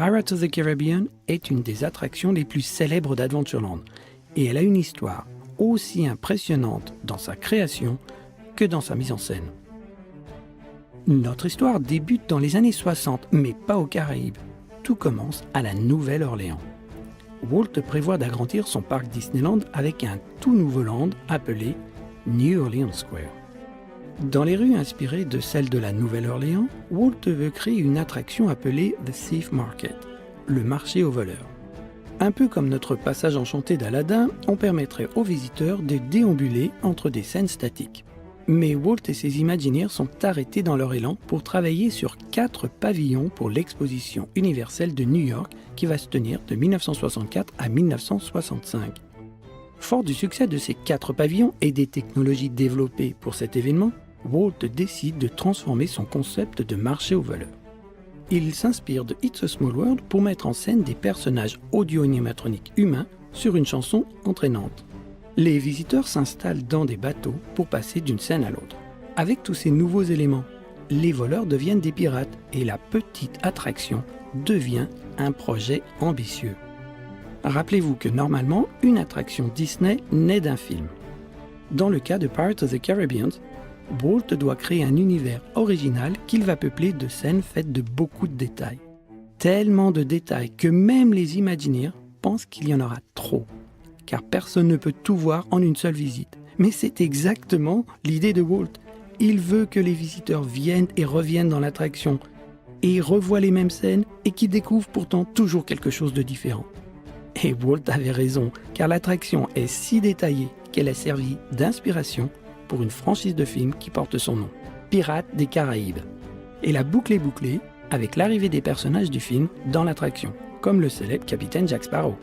Pirates of the Caribbean est une des attractions les plus célèbres d'Adventureland et elle a une histoire aussi impressionnante dans sa création que dans sa mise en scène. Notre histoire débute dans les années 60, mais pas aux Caraïbes. Tout commence à la Nouvelle-Orléans. Walt prévoit d'agrandir son parc Disneyland avec un tout nouveau land appelé New Orleans Square. Dans les rues inspirées de celles de la Nouvelle-Orléans, Walt veut créer une attraction appelée The Thief Market, le marché aux voleurs. Un peu comme notre passage enchanté d'Aladin, on permettrait aux visiteurs de déambuler entre des scènes statiques. Mais Walt et ses Imagineers sont arrêtés dans leur élan pour travailler sur 4 pavillons pour l'exposition universelle de New York qui va se tenir de 1964 à 1965. Fort du succès de ces 4 pavillons et des technologies développées pour cet événement, Walt décide de transformer son concept de marché aux voleurs. Il s'inspire de It's a Small World pour mettre en scène des personnages audio-animatroniques humains sur une chanson entraînante. Les visiteurs s'installent dans des bateaux pour passer d'une scène à l'autre. Avec tous ces nouveaux éléments, les voleurs deviennent des pirates et la petite attraction devient un projet ambitieux. Rappelez-vous que normalement, une attraction Disney naît d'un film. Dans le cas de Pirates of the Caribbean, Walt doit créer un univers original qu'il va peupler de scènes faites de beaucoup de détails. Tellement de détails que même les Imagineers pensent qu'il y en aura trop, car personne ne peut tout voir en une seule visite. Mais c'est exactement l'idée de Walt. Il veut que les visiteurs viennent et reviennent dans l'attraction, et revoient les mêmes scènes et qui découvrent pourtant toujours quelque chose de différent. Et Walt avait raison, car l'attraction est si détaillée qu'elle a servi d'inspiration pour une franchise de films qui porte son nom, Pirates des Caraïbes. Et la boucle est bouclée avec l'arrivée des personnages du film dans l'attraction, comme le célèbre capitaine Jack Sparrow.